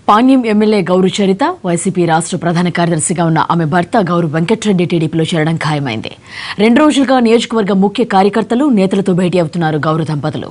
Panyam MLA Gowru చరిత YCP రాష్ట్ర ప్రధాన కార్యదర్శిగా ఉన్న ఆమె భర్త గౌరు వెంకట్రెడ్డి టీడీపీలో చేరడం ఖాయమైంది. 2 రోజులుగా నియోజకవర్గ ముఖ్య కార్యకర్తలు నేతలతో భేటీ అవుతున్నారు గౌరు దంపతులు.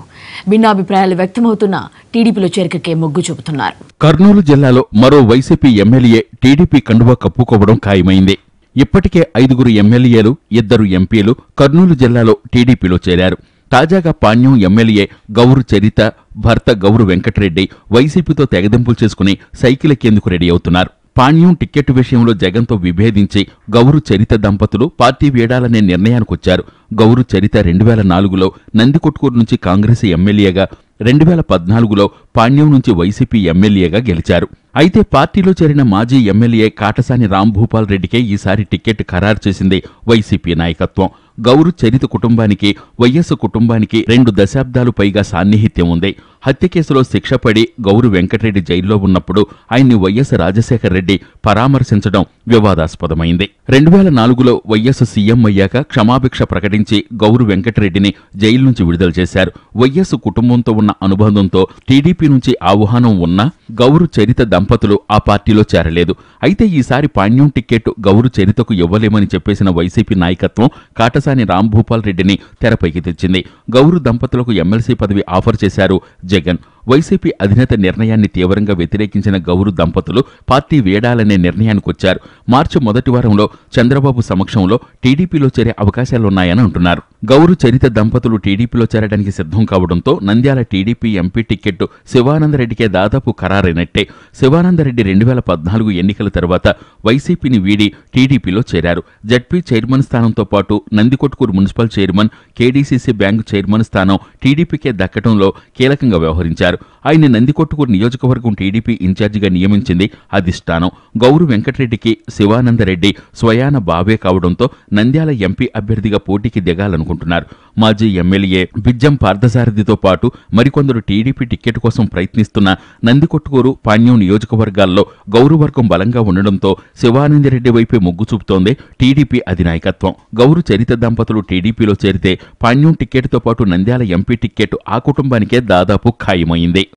భిన్నాభిప్రాయాలు వ్యక్తమవుతున్న టీడీపీలో చేరికకే మొగ్గు చూపుతున్నారు. కర్నూలు జిల్లాలో మరో వైసీపీ ఎమ్మెల్యే టీడీపీ కండువా కప్పుకోవడం ఖాయమైంది. ఇప్పటికే 5 ఎమ్మెల్యేలు 2 ఎంపీలు కర్నూలు జిల్లాలో టీడీపీలో చేరారు. తాజాగా పాణ్యం ఎమ్మెల్యే గౌరు చరిత భర్త గౌరు వెంకట్రెడ్డి వైసీపీతో తెగదెంపులు చేసుకుని సైకిల్ ఎక్కేందుకు రెడీ అవుతున్నారు. పాణ్యం టిక్కెట్ విషయంలో జగన్తో విభేదించి గౌరు చరిత దంపతులు పార్టీ వీడాలనే నిర్ణయానికొచ్చారు. గౌరు చరిత 2004లో నందికొట్కూరు నుంచి కాంగ్రెస్ ఎమ్మెల్యేగా, 2014లో పాణ్యం నుంచి వైసీపీ ఎమ్మెల్యేగా గెలిచారు. అయితే పార్టీలో చేరిన మాజీ ఎమ్మెల్యే కాటసాని రాంభూపాల్ రెడ్డికే ఈసారి టిక్కెట్ ఖరారు చేసింది వైసీపీ నాయకత్వం. గౌరు చరిత కుటుంబానికి వైఎస్ కుటుంబానికి 2 దశాబ్దాలు పైగా సాన్నిహిత్యం ఉంది. హత్య కేసులో శిక్ష పడి గౌరు వెంకటరెడ్డి జైల్లో ఉన్నప్పుడు ఆయన్ని వైఎస్ రాజశేఖర రెడ్డి పరామర్శించడం వివాదాస్పదమైంది. 2004లో వైఎస్ సీఎం అయ్యాక క్షమాభిక్ష ప్రకటించి గౌరు వెంకటరెడ్డిని జైలు నుంచి విడుదల చేశారు. వైఎస్ కుటుంబంతో ఉన్న అనుబంధంతో టీడీపీ నుంచి ఆహ్వానం ఉన్నా గౌరు చరిత దంపతులు ఆ పార్టీలో చేరలేదు. అయితే ఈసారి పాణ్యం టిక్కెట్ గౌరు చరితకు ఇవ్వలేమని చెప్పేసిన వైసీపీ నాయకత్వం కాటసాని రాంభూపాల్ రెడ్డిని తెరపైకి తెచ్చింది. గౌరు దంపతులకు ఎమ్మెల్సీ పదవి ఆఫర్ చేశారు జగన్. వైసీపీ అధినేత నిర్ణయాన్ని తీవ్రంగా వ్యతిరేకించిన గౌరు దంపతులు పార్టీ వీడాలనే నిర్ణయానికొచ్చారు. మార్చి మొదటి వారంలో చంద్రబాబు సమక్షంలో టీడీపీలో చేరే అవకాశాలున్నాయని అంటున్నారు. గౌరు చరిత దంపతులు టీడీపీలో చేరడానికి సిద్ధం కావడంతో నంద్యాల టీడీపీ ఎంపీ టిక్కెట్ శివానందరెడ్డికే దాదాపు ఖరారైనట్టే. శివానందరెడ్డి 2014 ఎన్నికల తర్వాత వైసీపీని వీడి టీడీపీలో చేరారు. జడ్పీ చైర్మన్ స్థానంతో పాటు Nandikotkur municipal chairman, KDCC bank chairman స్థానం టీడీపీకే దక్కడంలో కీలకంగా వ్యవహరించారు. ఆయన నందికొట్కూరు నియోజకవర్గం టీడీపీ ఇన్ఛార్జిగా నియమించింది అధిష్టానం. గౌరు వెంకటరెడ్డికి శివానందరెడ్డి స్వయాన బావే కావడంతో నంద్యాల ఎంపీ అభ్యర్థిగా పోటీకి దిగాలనుకుంటున్నారు. మాజీ ఎమ్మెల్యే బిజ్జం పార్థసారథితో పాటు మరికొందరు టీడీపీ టిక్కెట్ కోసం ప్రయత్నిస్తున్న నందికొట్కూరు, పాణ్యం నియోజకవర్గాల్లో గౌరు వర్గం బలంగా ఉండడంతో శివానందరెడ్డి వైపే మొగ్గు చూపుతోంది టీడీపీ అధినాయకత్వం. గౌరు చరిత దంపతులు టీడీపీలో చేరితే పాణ్యం టిక్కెట్తో పాటు నంద్యాల ఎంపీ టిక్కెట్ ఆ కుటుంబానికే దాదాపు ఖాయమైంది.